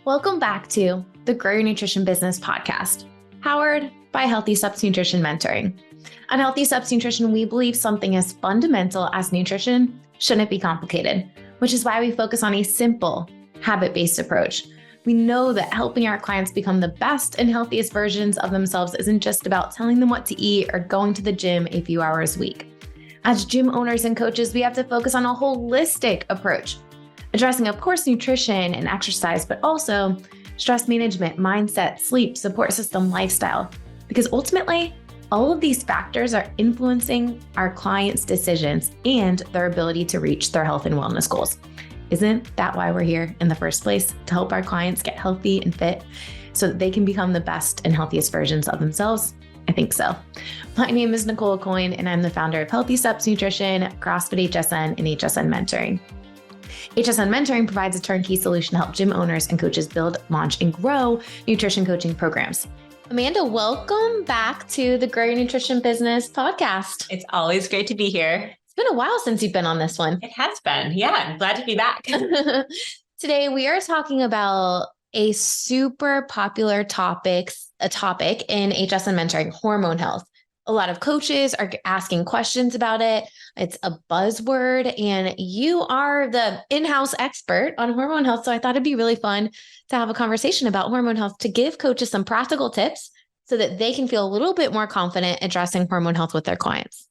Welcome back to the Grow Your Nutrition Business podcast, powered by Healthy Steps Nutrition Mentoring. On Healthy Steps Nutrition, we believe something as fundamental as nutrition shouldn't be complicated, which is why we focus on a simple, habit-based approach. We know that helping our clients become the best and healthiest versions of themselves isn't just about telling them what to eat or going to the gym a few hours a week. As gym owners and coaches, we have to focus on a holistic approach, addressing, of course, nutrition and exercise, but also stress management, mindset, sleep, support system, lifestyle. Because ultimately, all of these factors are influencing our clients' decisions and their ability to reach their health and wellness goals. Isn't that why we're here in the first place? To help our clients get healthy and fit so that they can become the best and healthiest versions of themselves? I think so. My name is Nicole Aucoin, and I'm the founder of Healthy Steps Nutrition, CrossFit HSN, and HSN Mentoring. HSN Mentoring provides a turnkey solution to help gym owners and coaches build, launch, and grow nutrition coaching programs. Amanda, welcome back to the Grow Your Nutrition Business podcast. It's always great to be here. It's been a while since you've been on this one. It has been. Yeah, I'm glad to be back. Today, we are talking about a super popular topic in HSN Mentoring, hormone health. A lot of coaches are asking questions about it. It's a buzzword, and you are the in-house expert on hormone health. So I thought it'd be really fun to have a conversation about hormone health to give coaches some practical tips so that they can feel a little bit more confident addressing hormone health with their clients.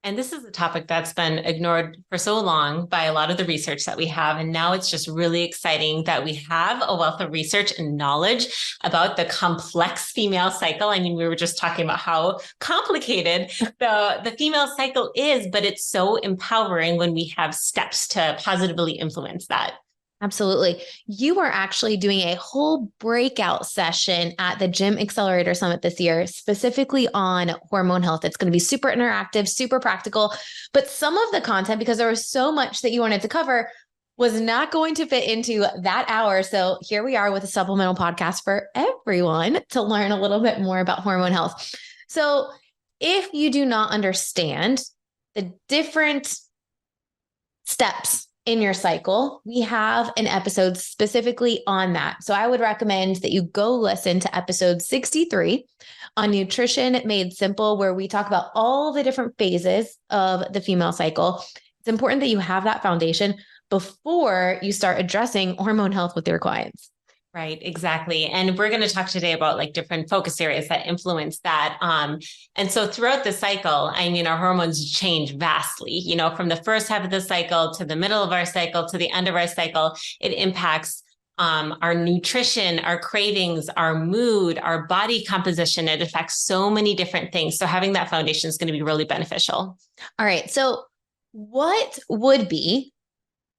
And this is a topic that's been ignored for so long by a lot of the research that we have. And now it's just really exciting that we have a wealth of research and knowledge about the complex female cycle. I mean, we were just talking about how complicated the female cycle is, but it's so empowering when we have steps to positively influence that. Absolutely. You are actually doing a whole breakout session at the Gym Accelerator Summit this year, specifically on hormone health. It's going to be super interactive, super practical, but some of the content, because there was so much that you wanted to cover, was not going to fit into that hour. So here we are with a supplemental podcast for everyone to learn a little bit more about hormone health. So if you do not understand the different steps in your cycle, we have an episode specifically on that. So I would recommend that you go listen to episode 63 on Nutrition Made Simple, where we talk about all the different phases of the female cycle. It's important that you have that foundation before you start addressing hormone health with your clients. Right, exactly. And we're going to talk today about like different focus areas that influence that. And so throughout the cycle, I mean, our hormones change vastly, from the first half of the cycle to the middle of our cycle to the end of our cycle. It impacts our nutrition, our cravings, our mood, our body composition. It affects so many different things. So having that foundation is going to be really beneficial. All right. So what would be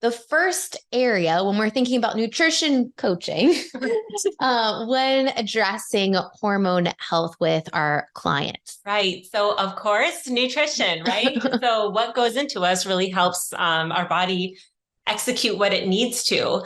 the first area when we're thinking about nutrition coaching, when addressing hormone health with our clients? Right. So of course, nutrition, right? So what goes into us really helps our body execute what it needs to.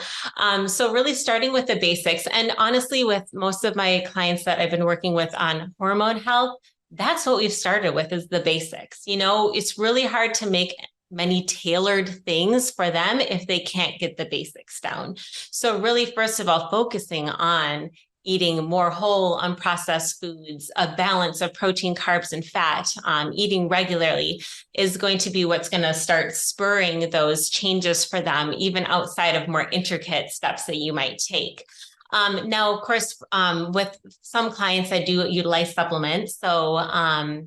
So really starting with the basics, and honestly, with most of my clients that I've been working with on hormone health, that's what we've started with is the basics. It's really hard to make many tailored things for them if they can't get the basics down. So really, first of all, focusing on eating more whole, unprocessed foods, a balance of protein, carbs, and fat, eating regularly is going to be what's going to start spurring those changes for them, even outside of more intricate steps that you might take. Now, of course, with some clients, I do utilize supplements. So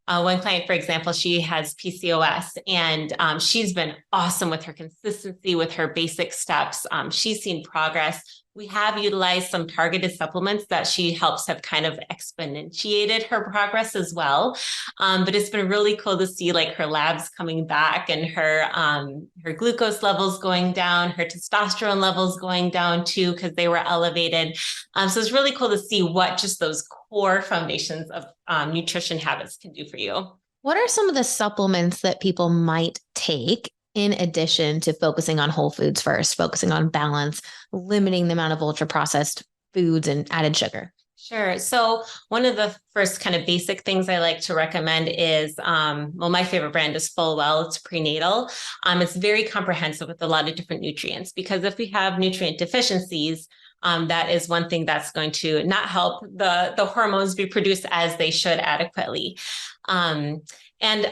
one client, for example, she has PCOS, and she's been awesome with her consistency, with her basic steps. She's seen progress. We have utilized some targeted supplements that she helps have kind of exponentiated her progress as well. But it's been really cool to see like her labs coming back and her glucose levels going down, her testosterone levels going down too, because they were elevated. So it's really cool to see what just those core foundations of nutrition habits can do for you. What are some of the supplements that people might take in addition to focusing on whole foods first, focusing on balance, limiting the amount of ultra processed foods and added sugar? Sure. So one of the first kind of basic things I like to recommend is, my favorite brand is Fullwell. It's prenatal. It's very comprehensive with a lot of different nutrients, because if we have nutrient deficiencies, that is one thing that's going to not help the hormones be produced as they should adequately. And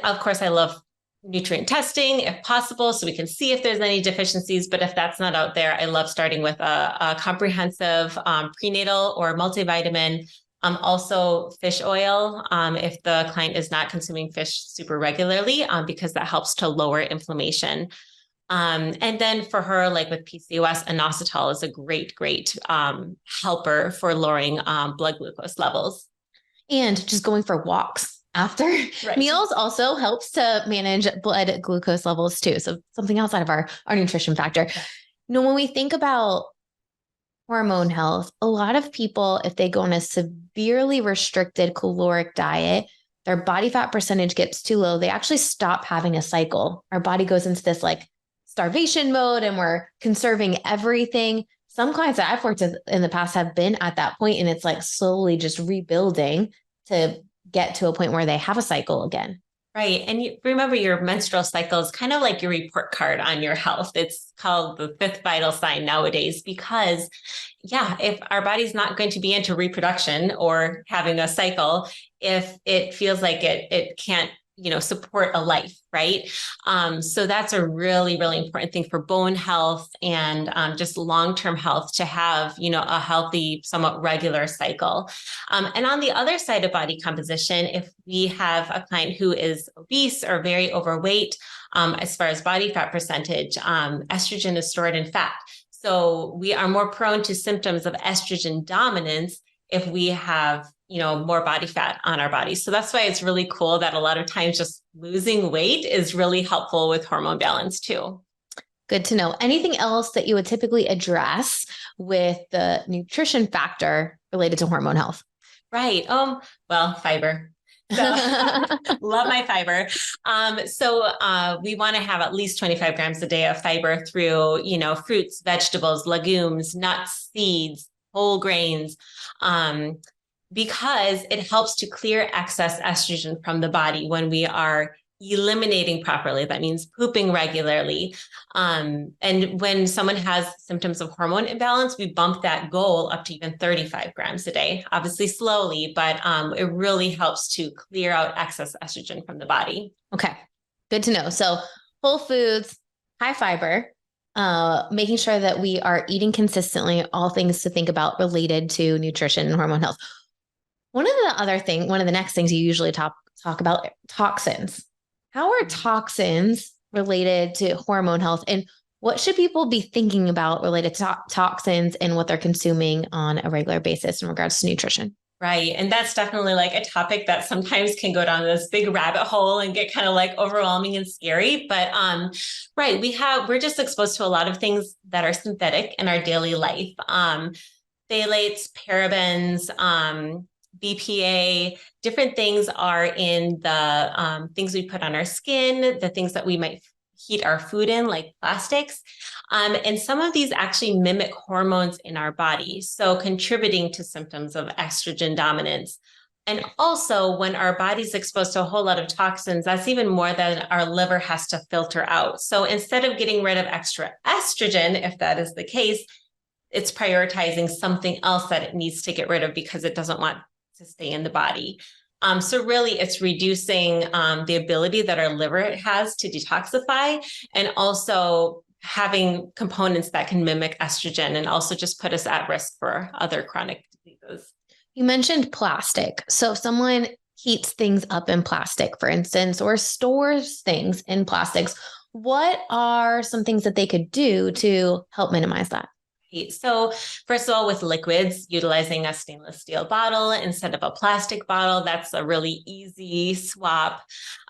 of course, I love nutrient testing if possible, so we can see if there's any deficiencies. But if that's not out there, I love starting with a comprehensive prenatal or multivitamin. Also fish oil, if the client is not consuming fish super regularly, because that helps to lower inflammation. And then for her, like with PCOS, inositol is a great helper for lowering blood glucose levels. And just going for walks after meals also helps to manage blood glucose levels too. So something outside of our nutrition factor. When we think about hormone health, a lot of people, if they go on a severely restricted caloric diet, their body fat percentage gets too low. They actually stop having a cycle. Our body goes into this like starvation mode and we're conserving everything. Some clients that I've worked with in the past have been at that point, and it's like slowly just rebuilding to get to a point where they have a cycle again. Right. And you remember your menstrual cycle is kind of like your report card on your health. It's called the fifth vital sign nowadays, because if our body's not going to be into reproduction or having a cycle, if it feels like it can't, support a life, right? So that's a really important thing for bone health and just long-term health, to have, a healthy, somewhat regular cycle. And on the other side of body composition, if we have a client who is obese or very overweight, as far as body fat percentage, estrogen is stored in fat. So we are more prone to symptoms of estrogen dominance if we have, more body fat on our bodies. So that's why it's really cool that a lot of times just losing weight is really helpful with hormone balance too. Good to know. Anything else that you would typically address with the nutrition factor related to hormone health? Right. Well, fiber. So love my fiber. So we want to have at least 25 grams a day of fiber through, fruits, vegetables, legumes, nuts, seeds, whole grains, because it helps to clear excess estrogen from the body when we are eliminating properly. That means pooping regularly. And when someone has symptoms of hormone imbalance, we bump that goal up to even 35 grams a day, obviously slowly, but it really helps to clear out excess estrogen from the body. Okay. Good to know. So whole foods, high fiber, making sure that we are eating consistently, all things to think about related to nutrition and hormone health. One of the next things you usually talk about, toxins. How are toxins related to hormone health, and what should people be thinking about related to toxins and what they're consuming on a regular basis in regards to nutrition? Right. And that's definitely like a topic that sometimes can go down this big rabbit hole and get kind of like overwhelming and scary. But right, we're just exposed to a lot of things that are synthetic in our daily life. Phthalates, parabens, BPA, different things are in the things we put on our skin, the things that we might heat our food in, like plastics. And some of these actually mimic hormones in our body, so contributing to symptoms of estrogen dominance. And also, when our body's exposed to a whole lot of toxins, that's even more than our liver has to filter out. So instead of getting rid of extra estrogen, if that is the case, it's prioritizing something else that it needs to get rid of because it doesn't want to stay in the body. So really it's reducing the ability that our liver has to detoxify, and also having components that can mimic estrogen and also just put us at risk for other chronic diseases. You mentioned plastic. So if someone heats things up in plastic, for instance, or stores things in plastics, what are some things that they could do to help minimize that? So first of all, with liquids, utilizing a stainless steel bottle instead of a plastic bottle, that's a really easy swap.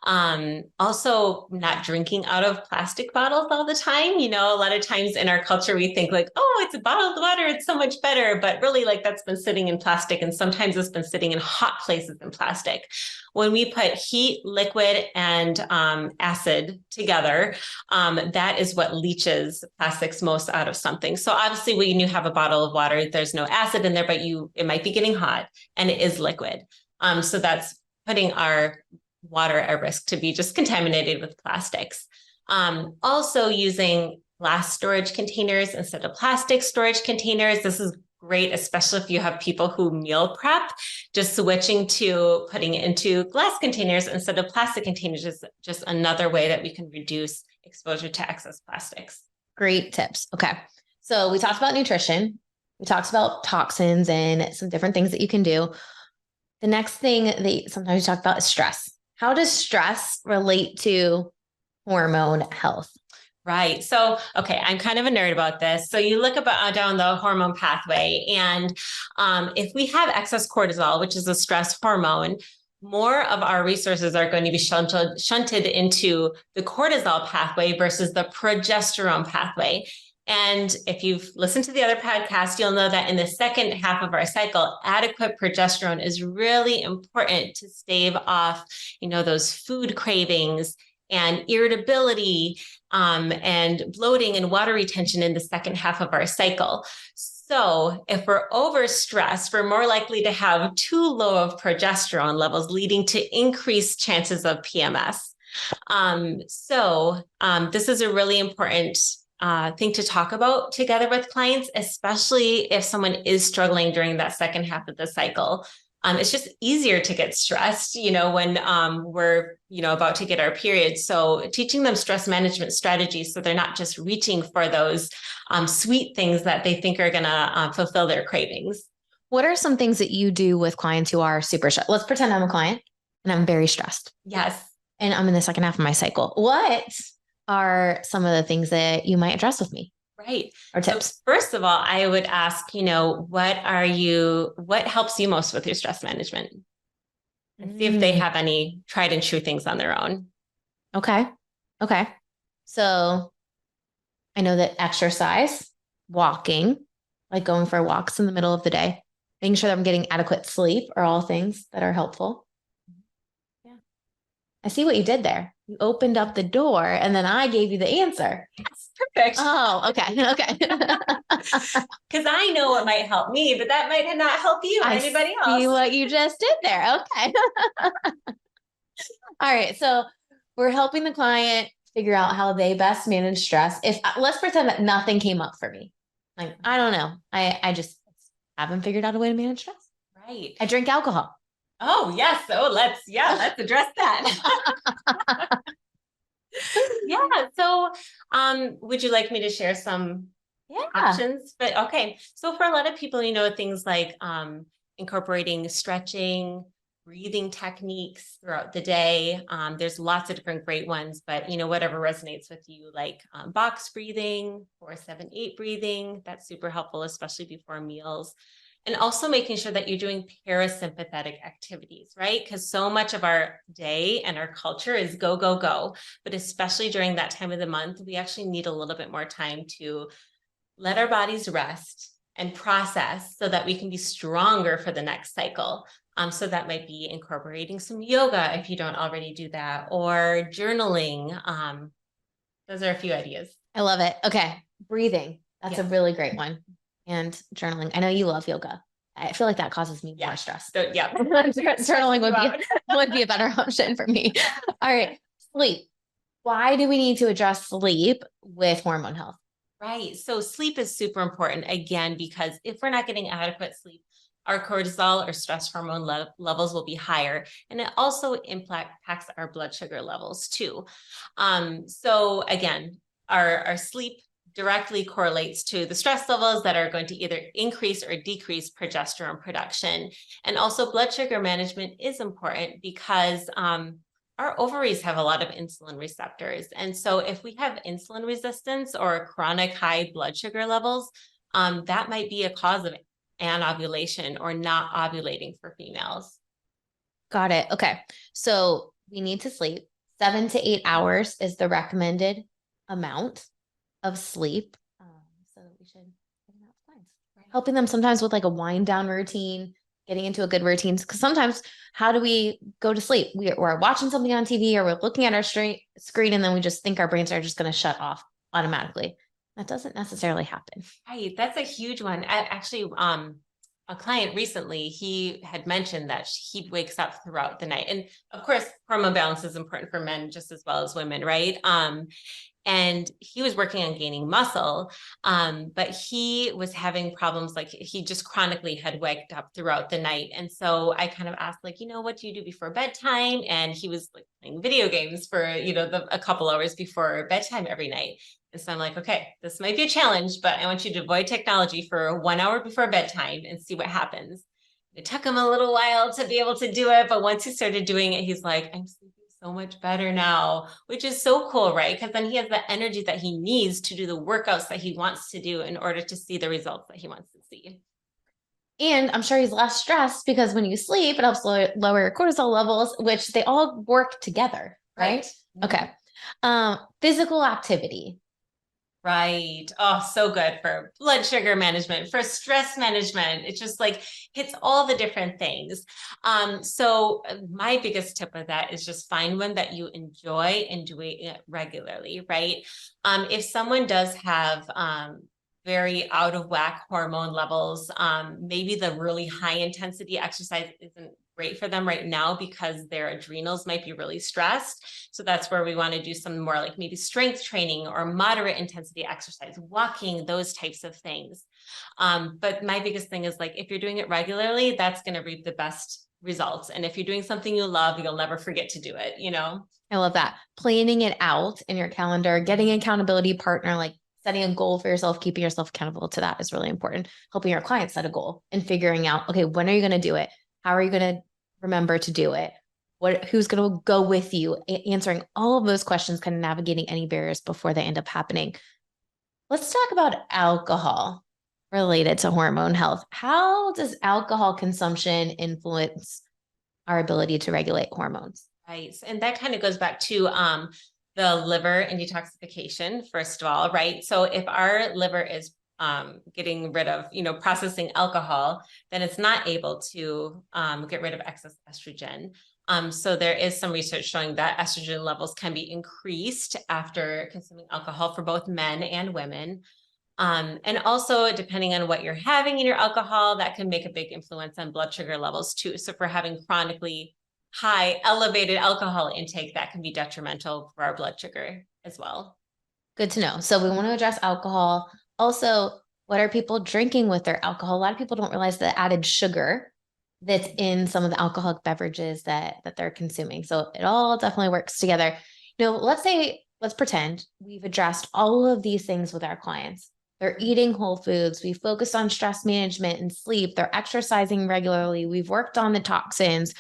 Also, not drinking out of plastic bottles all the time. A lot of times in our culture, we think like, oh, it's a bottled water, it's so much better. But really, like, that's been sitting in plastic, and sometimes it's been sitting in hot places in plastic. When we put heat, liquid, and acid together, that is what leaches plastics most out of something. So obviously, when you have a bottle of water, there's no acid in there, but it might be getting hot, and it is liquid. So that's putting our water at risk to be just contaminated with plastics. Also using glass storage containers instead of plastic storage containers. This is great, especially if you have people who meal prep. Just switching to putting it into glass containers instead of plastic containers is just another way that we can reduce exposure to excess plastics. Great tips. Okay. So we talked about nutrition. We talked about toxins and some different things that you can do. The next thing that sometimes we talk about is stress. How does stress relate to hormone health? Right. So, okay, I'm kind of a nerd about this. So you look about down the hormone pathway, and if we have excess cortisol, which is a stress hormone, more of our resources are going to be shunted into the cortisol pathway versus the progesterone pathway. And if you've listened to the other podcast, you'll know that in the second half of our cycle, adequate progesterone is really important to stave off, those food cravings and irritability, and bloating and water retention in the second half of our cycle. So if we're overstressed, we're more likely to have too low of progesterone levels, leading to increased chances of PMS. This is a really important thing to talk about together with clients, especially if someone is struggling during that second half of the cycle. It's just easier to get stressed, when we're, about to get our period. So teaching them stress management strategies so they're not just reaching for those sweet things that they think are going to fulfill their cravings. What are some things that you do with clients who are super stressed? Let's pretend I'm a client and I'm very stressed. Yes. And I'm in the second half of my cycle. What are some of the things that you might address with me? Right. Or tips? So first of all, I would ask, what helps you most with your stress management? And see if they have any tried and true things on their own. Okay. So I know that exercise, walking, like going for walks in the middle of the day, making sure that I'm getting adequate sleep are all things that are helpful. Yeah. I see what you did there. You opened up the door and then I gave you the answer. Yes, perfect. Oh, okay. Because I know what might help me, but that might not help you or anybody else. See what you just did there. Okay. All right. So we're helping the client figure out how they best manage stress. Let's pretend that nothing came up for me. Like, I don't know. I just haven't figured out a way to manage stress. Right. I drink alcohol. Oh, yes. So let's address that. Yeah. So, would you like me to share some options? But okay. So for a lot of people, things like, incorporating stretching, breathing techniques throughout the day. There's lots of different great ones, but whatever resonates with you, like, box breathing, 4-7-8 breathing, that's super helpful, especially before meals. And also making sure that you're doing parasympathetic activities, right? Because so much of our day and our culture is go, go, go. But especially during that time of the month, we actually need a little bit more time to let our bodies rest and process so that we can be stronger for the next cycle. So that might be incorporating some yoga if you don't already do that, or journaling. Those are a few ideas. I love it. Okay. Breathing. That's a really great one. And journaling. I know you love yoga. I feel like that causes me more stress. So, yeah. Journaling would be a better option for me. All right. Sleep. Why do we need to address sleep with hormone health? Right. So sleep is super important, again, because if we're not getting adequate sleep, our cortisol or stress hormone levels will be higher. And it also impacts our blood sugar levels too. So again, our sleep directly correlates to the stress levels that are going to either increase or decrease progesterone production. And also blood sugar management is important because our ovaries have a lot of insulin receptors. And so if we have insulin resistance or chronic high blood sugar levels, that might be a cause of anovulation or not ovulating for females. Got it. Okay. So we need to sleep. 7 to 8 hours is the recommended amount of sleep. So we should helping them sometimes with like a wind down routine, getting into a good routine. Because sometimes how do we go to sleep? We're watching something on TV or we're looking at our screen and then we just think our brains are just going to shut off automatically. That doesn't necessarily happen. Right. That's a huge one. a client recently, he had mentioned that he wakes up throughout the night. And of course, hormone balance is important for men just as well as women, right? And he was working on gaining muscle, but he was having problems. Like he just chronically had waked up throughout the night. And so I kind of asked, like, what do you do before bedtime? And he was like playing video games for, a couple hours before bedtime every night. And so I'm like, okay, this might be a challenge, but I want you to avoid technology for 1 hour before bedtime and see what happens. It took him a little while to be able to do it, but once he started doing it, he's like, I'm sleeping so much better now, which is so cool, right? Because then he has the energy that he needs to do the workouts that he wants to do in order to see the results that he wants to see. And I'm sure he's less stressed because when you sleep, it helps lower your cortisol levels, which they all work together, right? Okay. Physical activity. Right. Oh, so good for blood sugar management, for stress management. It just like hits all the different things. So my biggest tip of that is just find one that you enjoy and doing it regularly, right? If someone does have very out of whack hormone levels, maybe the really high intensity exercise isn't great for them right now because their adrenals might be really stressed. So that's where we want to do some more like maybe strength training or moderate intensity exercise, walking, those types of things. But my biggest thing is like, if you're doing it regularly, that's going to reap the best results. And if you're doing something you love, you'll never forget to do it, I love that. Planning it out in your calendar, getting an accountability partner, like setting a goal for yourself, keeping yourself accountable to that is really important. Helping your clients set a goal and figuring out, okay, when are you going to do it? How are you going to remember to do it? Who's going to go with you? Answering all of those questions, kind of navigating any barriers before they end up happening. Let's talk about alcohol related to hormone health. How does alcohol consumption influence our ability to regulate hormones? Right. And that kind of goes back to the liver and detoxification, first of all, right? So if our liver is getting rid of, processing alcohol, then it's not able to get rid of excess estrogen. So there is some research showing that estrogen levels can be increased after consuming alcohol for both men and women. And also, depending on what you're having in your alcohol, that can make a big influence on blood sugar levels too. So if we're having chronically high elevated alcohol intake, that can be detrimental for our blood sugar as well. Good to know. So we want to address alcohol. Also, what are people drinking with their alcohol? A lot of people don't realize the added sugar that's in some of the alcoholic beverages that they're consuming. So it all definitely works together. Let's pretend we've addressed all of these things with our clients. They're eating whole foods. We focus on stress management and sleep. They're exercising regularly. We've worked on the toxins.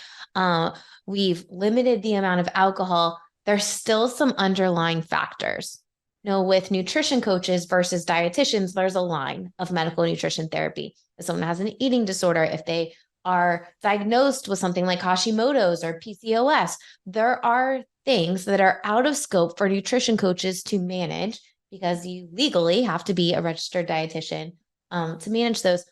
We've limited the amount of alcohol. There's still some underlying factors. With nutrition coaches versus dietitians, there's a line of medical nutrition therapy. If someone has an eating disorder, if they are diagnosed with something like Hashimoto's or PCOS, there are things that are out of scope for nutrition coaches to manage because you legally have to be a registered dietitian to manage those.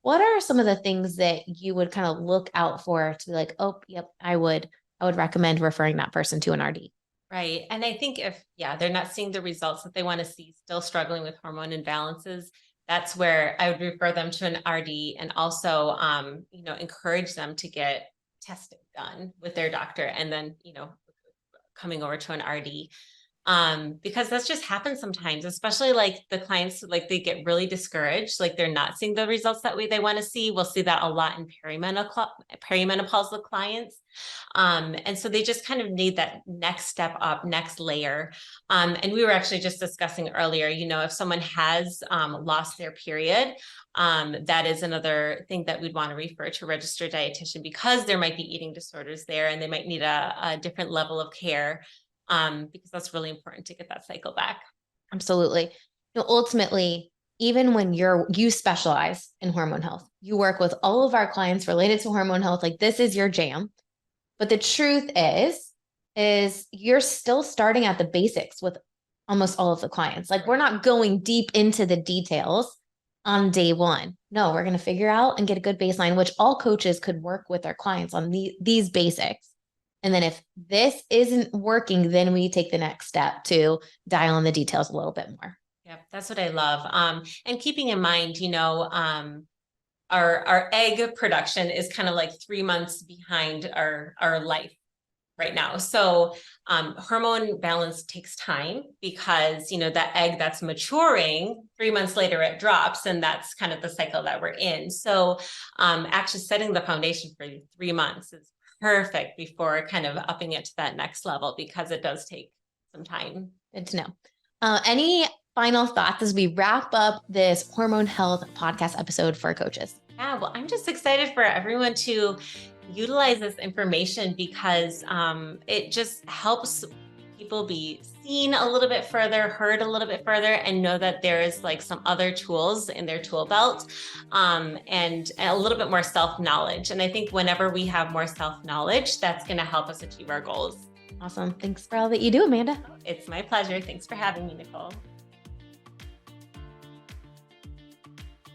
What are some of the things that you would kind of look out for to be like, oh, yep, I would recommend referring that person to an RD? Right. And I think if, they're not seeing the results that they want to see, still struggling with hormone imbalances, that's where I would refer them to an RD and also, encourage them to get testing done with their doctor and then, coming over to an RD. Because that's just happens sometimes, especially like the clients, like they get really discouraged, like they're not seeing the results that they want to see. We'll see that a lot in perimenopausal clients. And so they just kind of need that next step up, next layer. And we were actually just discussing earlier, if someone has lost their period, that is another thing that we'd want to refer to a registered dietitian because there might be eating disorders there and they might need a different level of care. Because that's really important to get that cycle back. Absolutely. Ultimately, even when you specialize in hormone health, you work with all of our clients related to hormone health, like this is your jam. But the truth is you're still starting at the basics with almost all of the clients. Like we're not going deep into the details on day one. No, we're going to figure out and get a good baseline, which all coaches could work with their clients on these basics. And then if this isn't working, then we take the next step to dial in the details a little bit more. Yeah, that's what I love. And keeping in mind, our egg production is kind of like 3 months behind our life right now. So hormone balance takes time because, that egg that's maturing 3 months later, it drops, and that's kind of the cycle that we're in. So actually setting the foundation for 3 months is perfect before kind of upping it to that next level, because it does take some time. Good to know. Any final thoughts as we wrap up this hormone health podcast episode for coaches? Yeah, well, I'm just excited for everyone to utilize this information because it just helps people be seen a little bit further, heard a little bit further, and know that there is like some other tools in their tool belt, and a little bit more self-knowledge. And I think whenever we have more self-knowledge, that's going to help us achieve our goals. Awesome. Thanks for all that you do, Amanda. It's my pleasure. Thanks for having me, Nicole.